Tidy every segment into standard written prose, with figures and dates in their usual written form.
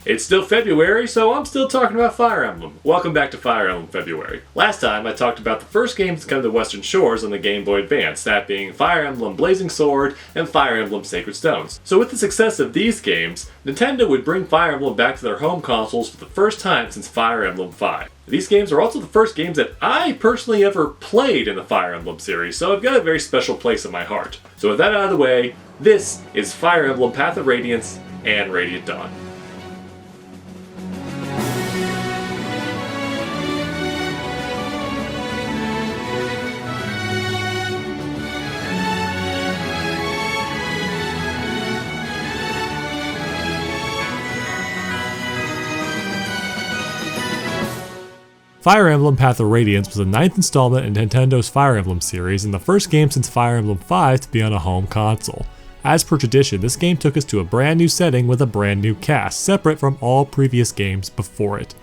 It's still February, so I'm still talking about Fire Emblem. Welcome back to Fire Emblem February. Last time I talked about the first games to come to the Western Shores on the Game Boy Advance, that being Fire Emblem Blazing Sword and Fire Emblem Sacred Stones. So with the success of these games, Nintendo would bring Fire Emblem back to their home consoles for the first time since Fire Emblem 5. These games are also the first games that I personally ever played in the Fire Emblem series, so I've got a very special place in my heart. So with that out of the way, this is Fire Emblem Path of Radiance and Radiant Dawn. Fire Emblem Path of Radiance was the 9th installment in Nintendo's Fire Emblem series and the first game since Fire Emblem 5 to be on a home console. As per tradition, this game took us to a brand new setting with a brand new cast, separate from all previous games before it.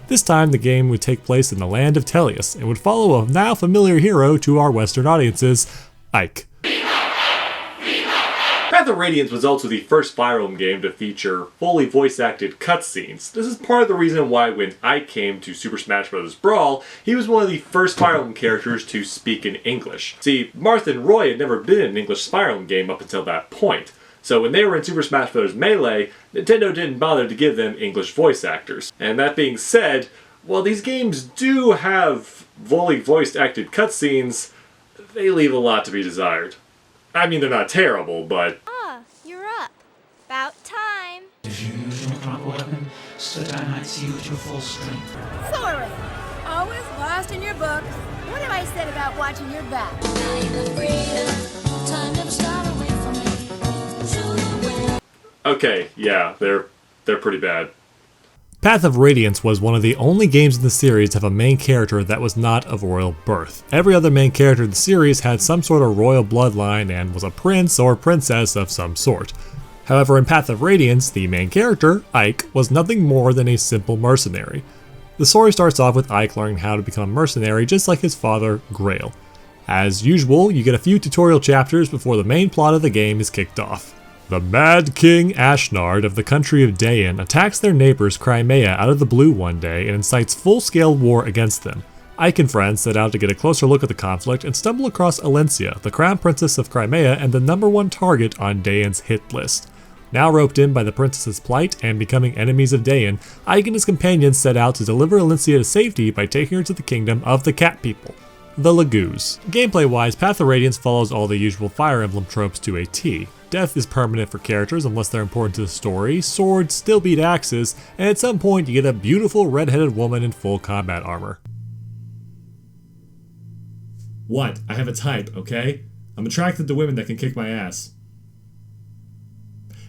This time the game would take place in the land of Tellius and would follow a now familiar hero to our Western audiences, Ike. Path of Radiance was also the first Fire Emblem game to feature fully voice-acted cutscenes. This is part of the reason why when Ike came to Super Smash Bros. Brawl, he was one of the first Fire Emblem characters to speak in English. See, Marth and Roy had never been in an English Fire Emblem game up until that point. So when they were in Super Smash Bros. Melee, Nintendo didn't bother to give them English voice actors. And that being said, while these games do have fully voice-acted cutscenes, they leave a lot to be desired. I mean, they're not terrible, but... You're up. About time. If you use your proper weapon, so that I might see you at your full strength. Sorry. Always lost in your book. What have I said about watching your back? Okay, yeah, they're pretty bad. Path of Radiance was one of the only games in the series to have a main character that was not of royal birth. Every other main character in the series had some sort of royal bloodline and was a prince or princess of some sort. However, in Path of Radiance, the main character, Ike, was nothing more than a simple mercenary. The story starts off with Ike learning how to become a mercenary just like his father, Grail. As usual, you get a few tutorial chapters before the main plot of the game is kicked off. The Mad King Ashnard of the country of Dayan attacks their neighbors Crimea out of the blue one day and incites full-scale war against them. Ike and friends set out to get a closer look at the conflict and stumble across Alencia, the crown princess of Crimea and the #1 target on Dayan's hit list. Now roped in by the princess's plight and becoming enemies of Dayan, Ike and his companions set out to deliver Alencia to safety by taking her to the kingdom of the cat people, the Laguz. Gameplay-wise, Path of Radiance follows all the usual Fire Emblem tropes to a T. Death is permanent for characters unless they're important to the story, swords still beat axes, and at some point you get a beautiful red-headed woman in full combat armor. What? I have a type, okay? I'm attracted to women that can kick my ass.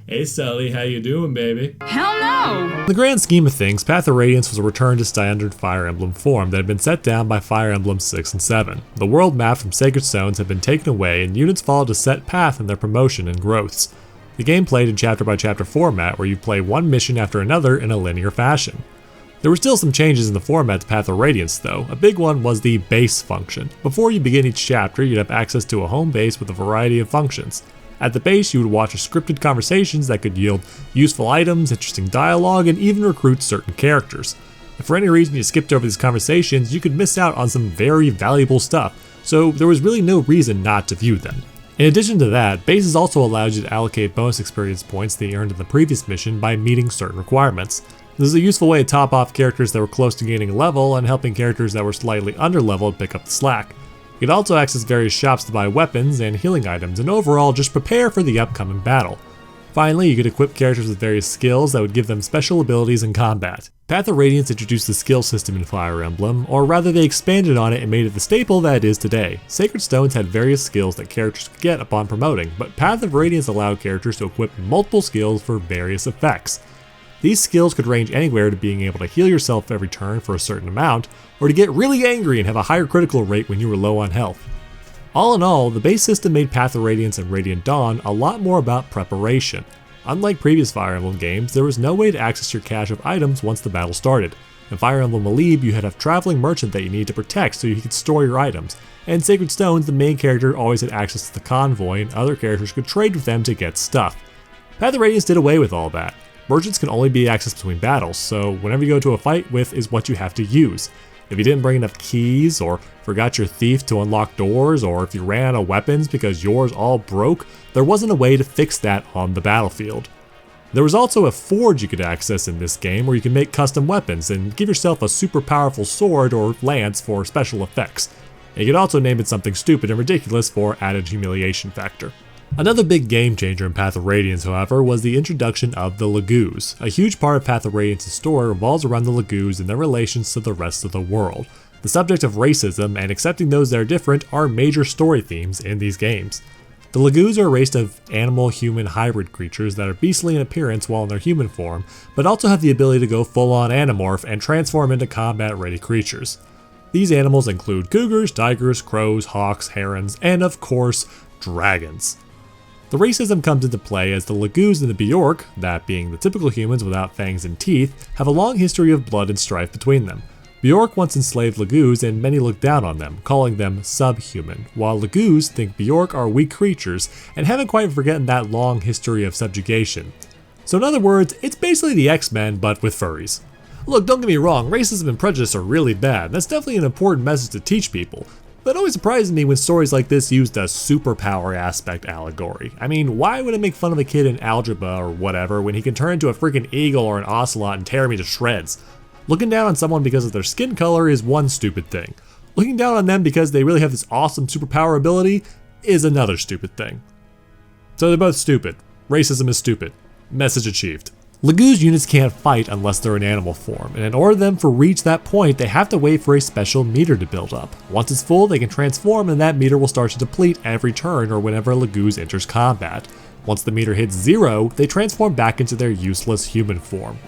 Hey Sully, how you doing, baby? Hell no! In the grand scheme of things, Path of Radiance was a return to standard Fire Emblem form that had been set down by Fire Emblem 6 and 7. The world map from Sacred Stones had been taken away and units followed a set path in their promotion and growths. The game played in chapter by chapter format where you play one mission after another in a linear fashion. There were still some changes in the format to Path of Radiance though. A big one was the base function. Before you begin each chapter, you'd have access to a home base with a variety of functions. At the base, you would watch scripted conversations that could yield useful items, interesting dialogue, and even recruit certain characters. If for any reason you skipped over these conversations, you could miss out on some very valuable stuff, so there was really no reason not to view them. In addition to that, bases also allowed you to allocate bonus experience points that you earned in the previous mission by meeting certain requirements. This is a useful way to top off characters that were close to gaining a level and helping characters that were slightly underleveled pick up the slack. You could also access various shops to buy weapons and healing items, and overall just prepare for the upcoming battle. Finally, you could equip characters with various skills that would give them special abilities in combat. Path of Radiance introduced the skill system in Fire Emblem, or rather they expanded on it and made it the staple that it is today. Sacred Stones had various skills that characters could get upon promoting, but Path of Radiance allowed characters to equip multiple skills for various effects. These skills could range anywhere to being able to heal yourself every turn for a certain amount, or to get really angry and have a higher critical rate when you were low on health. All in all, the base system made Path of Radiance and Radiant Dawn a lot more about preparation. Unlike previous Fire Emblem games, there was no way to access your cache of items once the battle started. In Fire Emblem Alib, you had a traveling merchant that you needed to protect so you could store your items, and in Sacred Stones, the main character always had access to the convoy and other characters could trade with them to get stuff. Path of Radiance did away with all that. merchants can only be accessed between battles, so whenever you go to a fight with is what you have to use. If you didn't bring enough keys, or forgot your thief to unlock doors, or if you ran out of weapons because yours all broke, there wasn't a way to fix that on the battlefield. There was also a forge you could access in this game where you can make custom weapons and give yourself a super powerful sword or lance for special effects. And you could also name it something stupid and ridiculous for added humiliation factor. Another big game changer in Path of Radiance, however, was the introduction of the Laguz. A huge part of Path of Radiance's story revolves around the Laguz and their relations to the rest of the world. The subject of racism and accepting those that are different are major story themes in these games. The Laguz are a race of animal-human hybrid creatures that are beastly in appearance while in their human form, but also have the ability to go full-on animorph and transform into combat-ready creatures. These animals include cougars, tigers, crows, hawks, herons, and of course, dragons. The racism comes into play as the Laguz and the Bjork, that being the typical humans without fangs and teeth, have a long history of blood and strife between them. Bjork once enslaved Laguz and many look down on them, calling them subhuman, while Laguz think Bjork are weak creatures and haven't quite forgotten that long history of subjugation. So in other words, it's basically the X-Men but with furries. Look, don't get me wrong, racism and prejudice are really bad, that's definitely an important message to teach people. But it always surprises me when stories like this use the superpower aspect allegory. I mean, why would it make fun of a kid in algebra or whatever when he can turn into a freaking eagle or an ocelot and tear me to shreds? Looking down on someone because of their skin color is one stupid thing. Looking down on them because they really have this awesome superpower ability is another stupid thing. So they're both stupid. Racism is stupid. Message achieved. Laguz units can't fight unless they're in animal form, and in order for them to reach that point, they have to wait for a special meter to build up. Once it's full, they can transform and that meter will start to deplete every turn or whenever a Laguz enters combat. Once the meter hits 0, they transform back into their useless human form.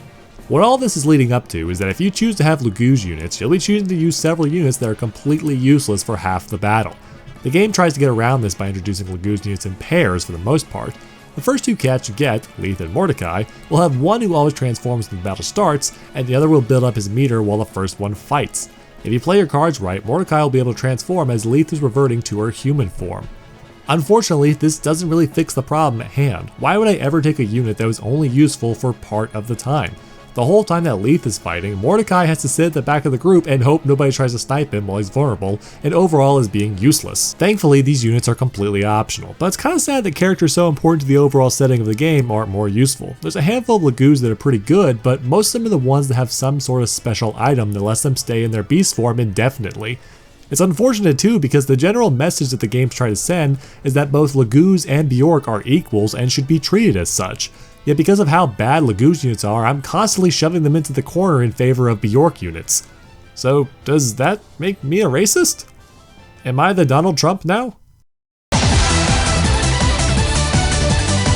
What all this is leading up to is that if you choose to have Laguz units, you'll be choosing to use several units that are completely useless for half the battle. The game tries to get around this by introducing Laguz units in pairs for the most part. The first two cats you get, Leith and Mordecai, will have one who always transforms when the battle starts, and the other will build up his meter while the first one fights. If you play your cards right, Mordecai will be able to transform as Leith is reverting to her human form. Unfortunately, this doesn't really fix the problem at hand. Why would I ever take a unit that was only useful for part of the time? The whole time that Leith is fighting, Mordecai has to sit at the back of the group and hope nobody tries to snipe him while he's vulnerable, and overall is being useless. Thankfully, these units are completely optional, but it's kind of sad that characters so important to the overall setting of the game aren't more useful. There's a handful of Laguz that are pretty good, but most of them are the ones that have some sort of special item that lets them stay in their beast form indefinitely. It's unfortunate too because the general message that the games try to send is that both Laguz and Bjork are equals and should be treated as such. Yet because of how bad Laguz units are, I'm constantly shoving them into the corner in favor of Bjork units. So does that make me a racist? Am I the Donald Trump now?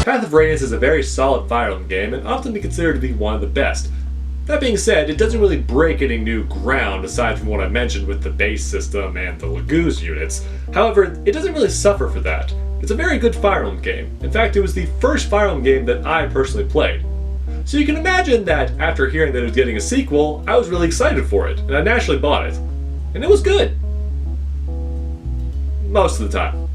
Path of Radiance is a very solid Fire Emblem game and often be considered to be one of the best. That being said, it doesn't really break any new ground aside from what I mentioned with the base system and the Laguz units. However, it doesn't really suffer for that. It's a very good Fire Emblem game. In fact, it was the first Fire Emblem game that I personally played. So you can imagine that after hearing that it was getting a sequel, I was really excited for it, and I naturally bought it. And it was good. Most of the time.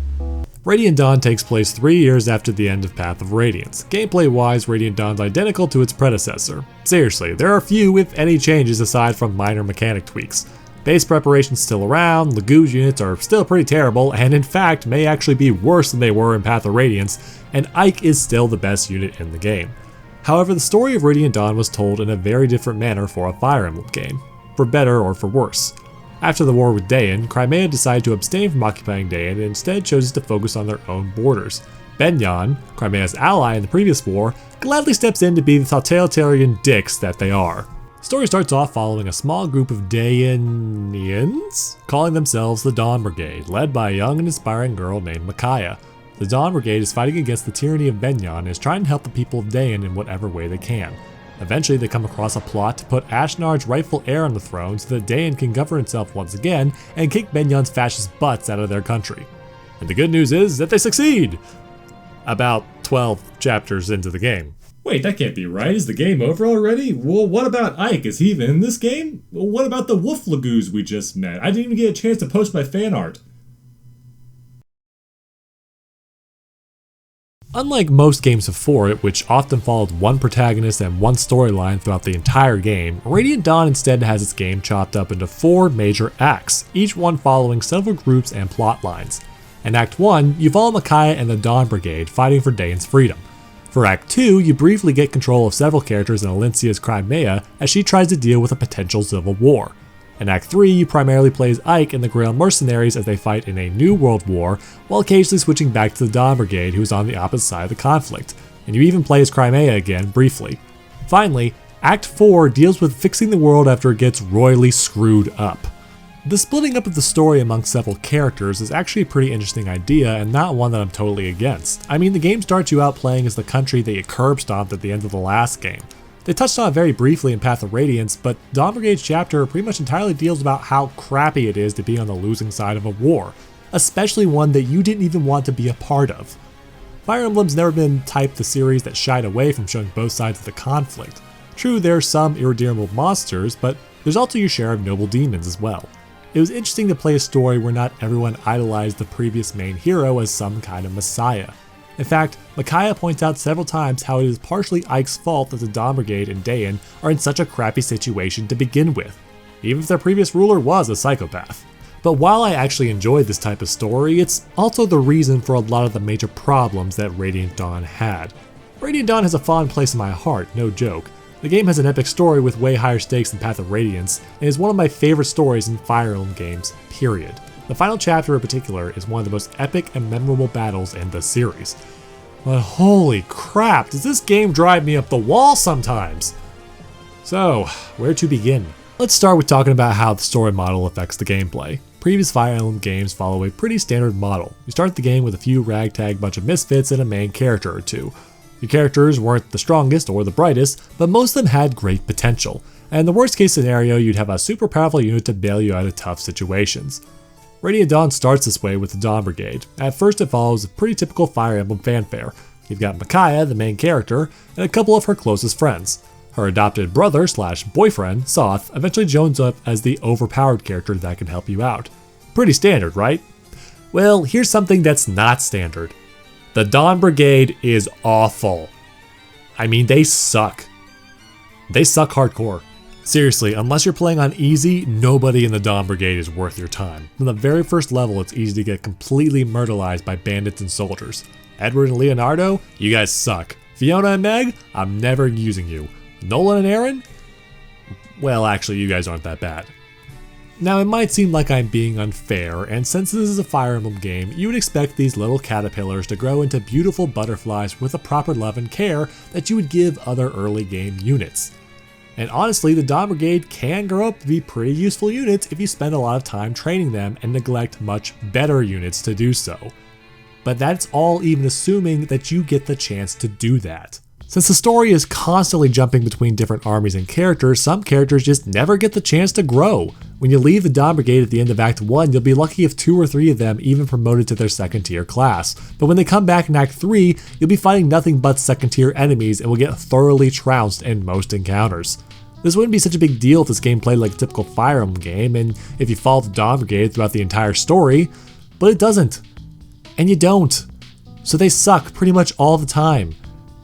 Radiant Dawn takes place 3 years after the end of Path of Radiance. Gameplay-wise, Radiant Dawn's identical to its predecessor. Seriously, there are few, if any, changes aside from minor mechanic tweaks. Base preparation's still around, Laguz units are still pretty terrible, and in fact may actually be worse than they were in Path of Radiance, and Ike is still the best unit in the game. However, the story of Radiant Dawn was told in a very different manner for a Fire Emblem game, for better or for worse. After the war with Dayan, Crimea decided to abstain from occupying Dayan and instead chose to focus on their own borders. Benyan, Crimea's ally in the previous war, gladly steps in to be the totalitarian dicks that they are. The story starts off following a small group of Dayanians, calling themselves the Dawn Brigade, led by a young and inspiring girl named Micaiah. The Dawn Brigade is fighting against the tyranny of Benyan and is trying to help the people of Dayan in whatever way they can. Eventually, they come across a plot to put Ashnard's rightful heir on the throne so that Dayan can govern itself once again and kick Benyan's fascist butts out of their country. And the good news is that they succeed! About 12 chapters into the game. Wait, that can't be right. Is the game over already? Well, what about Ike? Is he even in this game? What about the Wolf Laguz we just met? I didn't even get a chance to post my fan art. Unlike most games before it, which often followed one protagonist and one storyline throughout the entire game, Radiant Dawn instead has its game chopped up into 4 major acts, each one following several groups and plot lines. In Act 1, you follow Micaiah and the Dawn Brigade fighting for Dane's freedom. For Act 2, you briefly get control of several characters in Alencia's Crimea as she tries to deal with a potential civil war. In Act 3, you primarily play as Ike and the Grail mercenaries as they fight in a new world war, while occasionally switching back to the Dawn Brigade who's on the opposite side of the conflict, and you even play as Crimea again briefly. Finally, Act 4 deals with fixing the world after it gets royally screwed up. The splitting up of the story among several characters is actually a pretty interesting idea and not one that I'm totally against. I mean, the game starts you out playing as the country that you curb stomped at the end of the last game. They touched on it very briefly in Path of Radiance, but Dawn Brigade's chapter pretty much entirely deals about how crappy it is to be on the losing side of a war, especially one that you didn't even want to be a part of. Fire Emblem's never been type the series that shied away from showing both sides of the conflict. True, there are some irredeemable monsters, but there's also your share of noble demons as well. It was interesting to play a story where not everyone idolized the previous main hero as some kind of messiah. In fact, Micaiah points out several times how it is partially Ike's fault that the Dawn Brigade and Dayan are in such a crappy situation to begin with, even if their previous ruler was a psychopath. But while I actually enjoyed this type of story, it's also the reason for a lot of the major problems that Radiant Dawn had. Radiant Dawn has a fond place in my heart, no joke. The game has an epic story with way higher stakes than Path of Radiance, and is one of my favorite stories in Fire Emblem games, period. The final chapter in particular is one of the most epic and memorable battles in the series. But holy crap, does this game drive me up the wall sometimes? So, where to begin? Let's start with talking about how the story model affects the gameplay. Previous Fire Emblem games follow a pretty standard model. You start the game with a few ragtag bunch of misfits and a main character or two. Your characters weren't the strongest or the brightest, but most of them had great potential. And in the worst case scenario, you'd have a super powerful unit to bail you out of tough situations. Radiant Dawn starts this way with the Dawn Brigade. At first it follows a pretty typical Fire Emblem fanfare. You've got Micaiah, the main character, and a couple of her closest friends. Her adopted brother / boyfriend, Soth, eventually joins up as the overpowered character that can help you out. Pretty standard, right? Well, here's something that's not standard. The Dawn Brigade is awful. I mean, they suck. They suck hardcore. Seriously, unless you're playing on easy, nobody in the Dawn Brigade is worth your time. From the very first level, it's easy to get completely murderized by bandits and soldiers. Edward and Leonardo, you guys suck. Fiona and Meg, I'm never using you. Nolan and Aaron? Well, actually, you guys aren't that bad. Now, it might seem like I'm being unfair, and since this is a Fire Emblem game, you would expect these little caterpillars to grow into beautiful butterflies with the proper love and care that you would give other early game units. And honestly, the Dawn Brigade can grow up to be pretty useful units if you spend a lot of time training them and neglect much better units to do so. But that's all even assuming that you get the chance to do that. Since the story is constantly jumping between different armies and characters, some characters just never get the chance to grow. When you leave the Dawn Brigade at the end of Act 1, you'll be lucky if 2 or 3 of them even promoted to their second tier class. But when they come back in Act 3, you'll be fighting nothing but second tier enemies and will get thoroughly trounced in most encounters. This wouldn't be such a big deal if this game played like a typical Fire Emblem game and if you followed the Dawn Brigade throughout the entire story, but it doesn't. And you don't. So they suck pretty much all the time.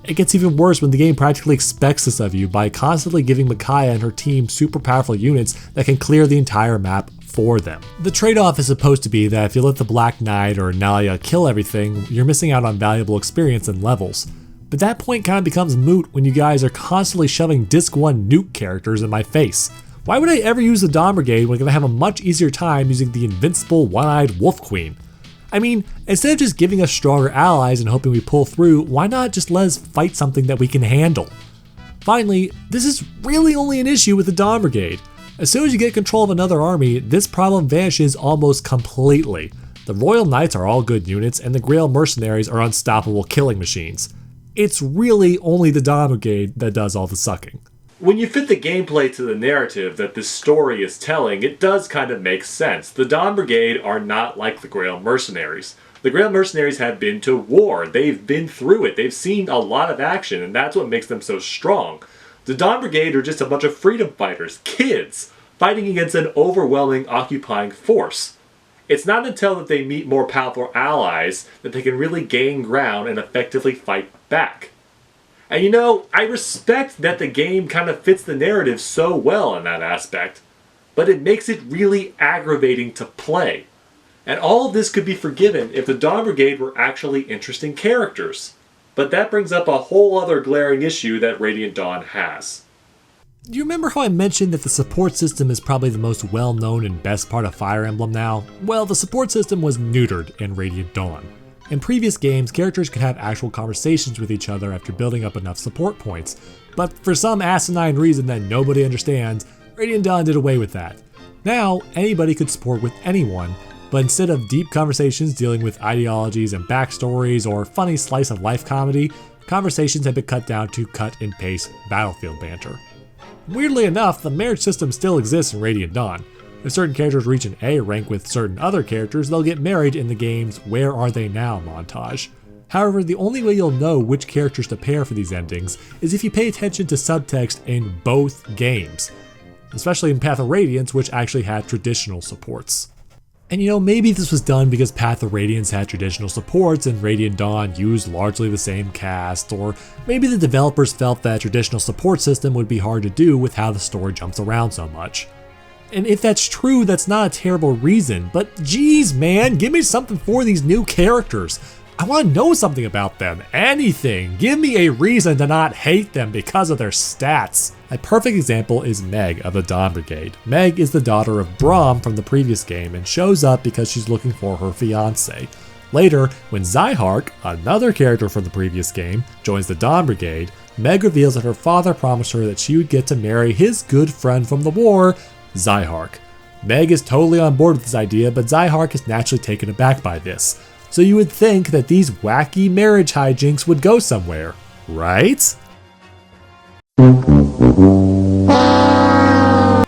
It gets even worse when the game practically expects this of you by constantly giving Micaiah and her team super powerful units that can clear the entire map for them. The trade-off is supposed to be that if you let the Black Knight or Nalia kill everything, you're missing out on valuable experience and levels. But that point kind of becomes moot when you guys are constantly shoving Disc 1 nuke characters in my face. Why would I ever use the Dawn Brigade when I'm gonna have a much easier time using the invincible one-eyed Wolf Queen? I mean, instead of just giving us stronger allies and hoping we pull through, why not just let us fight something that we can handle? Finally, this is really only an issue with the Dawn Brigade. As soon as you get control of another army, this problem vanishes almost completely. The Royal Knights are all good units, and the Grail Mercenaries are unstoppable killing machines. It's really only the Dawn Brigade that does all the sucking. When you fit the gameplay to the narrative that this story is telling, it does kind of make sense. The Dawn Brigade are not like the Grail Mercenaries. The Grail Mercenaries have been to war. They've been through it. They've seen a lot of action, and that's what makes them so strong. The Dawn Brigade are just a bunch of freedom fighters, kids, fighting against an overwhelming occupying force. It's not until that they meet more powerful allies that they can really gain ground and effectively fight back. And you know, I respect that the game kind of fits the narrative so well in that aspect, but it makes it really aggravating to play. And all of this could be forgiven if the Dawn Brigade were actually interesting characters. But that brings up a whole other glaring issue that Radiant Dawn has. Do you remember how I mentioned that the support system is probably the most well-known and best part of Fire Emblem now? Well, the support system was neutered in Radiant Dawn. In previous games, characters could have actual conversations with each other after building up enough support points, but for some asinine reason that nobody understands, Radiant Dawn did away with that. Now, anybody could support with anyone, but instead of deep conversations dealing with ideologies and backstories or funny slice-of-life comedy, conversations have been cut down to cut-and-paste battlefield banter. Weirdly enough, the marriage system still exists in Radiant Dawn. If certain characters reach an A rank with certain other characters, they'll get married in the game's Where Are They Now montage. However, the only way you'll know which characters to pair for these endings is if you pay attention to subtext in both games, especially in Path of Radiance, which actually had traditional supports. And you know, maybe this was done because Path of Radiance had traditional supports and Radiant Dawn used largely the same cast, or maybe the developers felt that traditional support system would be hard to do with how the story jumps around so much. And if that's true, that's not a terrible reason, but geez man, give me something for these new characters. I want to know something about them, anything. Give me a reason to not hate them because of their stats. A perfect example is Meg of the Dawn Brigade. Meg is the daughter of Braum from the previous game and shows up because she's looking for her fiancé. Later, when Zyhark, another character from the previous game, joins the Dawn Brigade, Meg reveals that her father promised her that she would get to marry his good friend from the war, Zyhark. Meg is totally on board with this idea, but Zyhark is naturally taken aback by this. So you would think that these wacky marriage hijinks would go somewhere, right?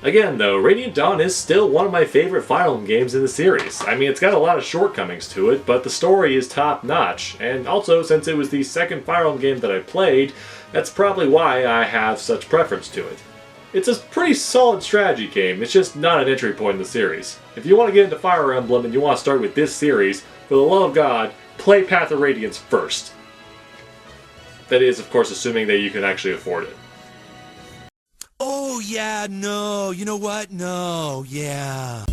Again though, Radiant Dawn is still one of my favorite Fire Emblem games in the series. I mean, it's got a lot of shortcomings to it, but the story is top notch, and also since it was the second Fire Emblem game that I played, that's probably why I have such preference to it. It's a pretty solid strategy game, it's just not an entry point in the series. If you want to get into Fire Emblem and you want to start with this series, for the love of God, play Path of Radiance first. That is, of course, assuming that you can actually afford it. Oh, yeah, no. You know what? No, yeah.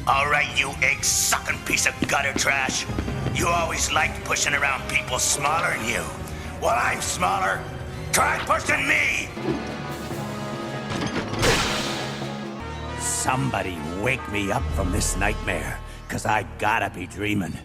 Alright, you egg-sucking piece of gutter trash. You always liked pushing around people smaller than you. Well, I'm smaller. Try pushing me! Somebody wake me up from this nightmare, 'cause I gotta be dreaming.